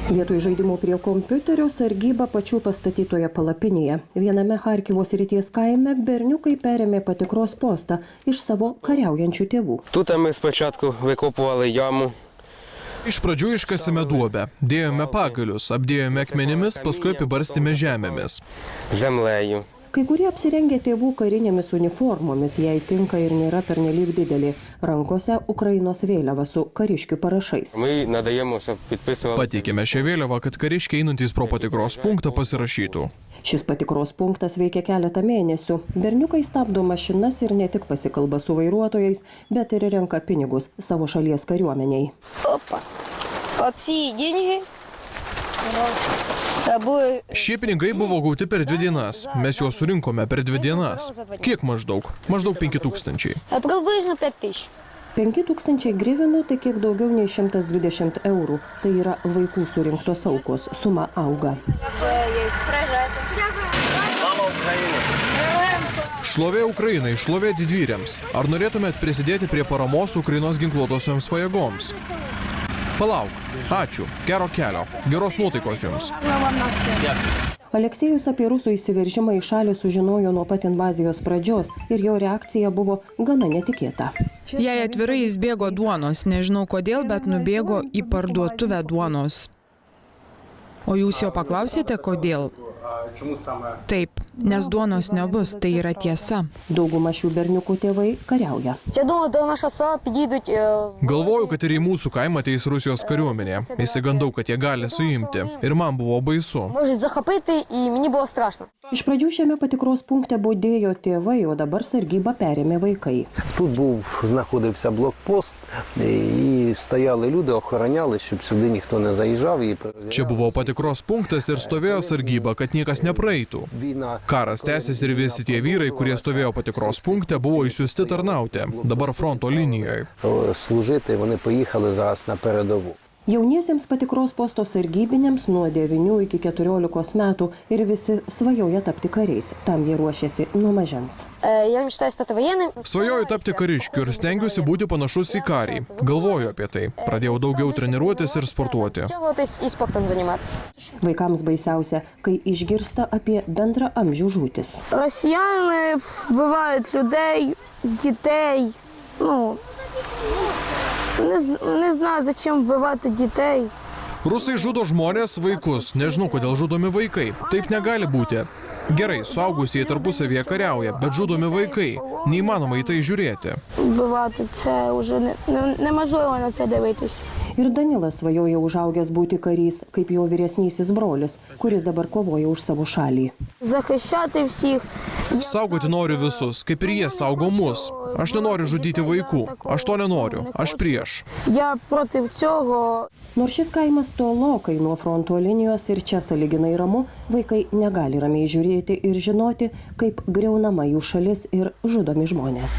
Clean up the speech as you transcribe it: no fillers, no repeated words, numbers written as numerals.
Vietoj žaidimų prie kompiuterio sargyba pačių pastatytoje palapinėje. Viename Charkivo srities kaime berniukai perėmė patikros postą iš savo kariaujančių tėvų. Тут ми спочатку викопували яму. Iš pradžių iškasėme duobę, dėjome pagalius, apdėjome akmenimis, paskui apibarstėme žemėmis. Землею. Kai kurie apsirengę tėvų karinėmis uniformomis, jai tinka ir nėra pernelyg didelė. Rankose Ukrainos vėliava su kariškių parašais. Ми надаємо, щоб підписували. Pateikėme šią vėliavą, kad kariškiai einantys pro patikros punktą pasirašytų. Šis patikros punktas veikia keletą mėnesių. Berniukai stabdo mašinas ir ne tik pasikalba su vairuotojais, bet ir renka pinigus savo šalies kariuomeniai. Opa. Оці деньги були... Šie pinigai buvo gauti per 2 dienas. Mes juos surinkome per 2 dienas. Kiek maždaug? Maždaug 5000. Приблизно 5000. 5000 grivinų tai kiek daugiau nei 120 eurų. Tai yra vaikų surinktos aukos. Suma auga. Šlovė Ukrainai, šlovė didvyriams. Ar norėtumėt prisidėti prie paramos Ukrainos ginkluotosioms pajėgoms? Palauk. Ačiū. Gero kelio. Geros nuotaikos jums. Aleksejus apie rusų įsiveržimą į šalį sužinojo nuo pat invazijos pradžios ir jo reakcija buvo gana netikėta. Jei atvirai jis bėgo duonos, nežinau kodėl, bet nubėgo į parduotuvę duonos. O jūs jo paklausėte, kodėl? Taip, nes duonos nebus, tai yra tiesa. Dauguma šių berniukų tėvai kariauja. Я думаю, до нашого села підійдуть... Galvoju, kad ir į mūsų kaimą ateis Rusijos kariuomenė. Įsigandau, kad jie gali suimti. Ir man buvo baisu. Можуть захопити, і мені було страшно. Iš pradžių šiame patikros punkte budėjo tėvai, o dabar sargybą perėmė vaikai. Тут знаходився блокпост, і стояли люди, охороняли, щоб сюди ніхто не заїжджав. Čia buvo patikros punktas ir stovėjo sargyba, kad niekas nepraeitų. Karas tęsiasi ir visi tie vyrai, kurie stovėjo patikros punkte, buvo išsiųsti tarnauti. Dabar fronto linijoje. Служити, вони поїхали зараз на передову. Jauniesiems patikros posto sargybiniams nuo 9 iki 14 metų ir visi svajoja tapti kariais. Tam jie ruošiasi nuo mažens. Я мечтаю стати воєнним. Svajoju tapti kariškiu ir stengiuosi būti panašus į karį. Galvoju apie tai. Pradėjau daugiau treniruotis ir sportuoti. І спортом займатися. Vaikams baisiausia, kai išgirsta apie bendraamžių žūtis. Росіяни вбивають людей, дітей. Не знаю, зачем вбивати дітей. Rusai žudo žmonės, vaikus. Nežinau, kodėl žudomi vaikai. Taip negali būti. Gerai, suaugusieji tarpusavyje kariauja, bet žudomi vaikai. Neįmanoma į tai žiūrėti. Вбивати це вже неможливо на це дивитись. Ir Danilas svajoja užaugęs būti karys, kaip jo vyresnysis brolis, kuris dabar kovoja už savo šalį. Захищати всіх. Saugoti noriu visus, kaip ir jie saugo mus. Aš nenoriu žudyti vaikų. Aš to nenoriu. Aš prieš. Я проти цього. Nors šis kaimas tolokai nuo fronto linijos ir čia sąlyginai ramu, vaikai negali ramiai žiūrėti ir žinoti, kaip griaunama jų šalis ir žudomi žmonės.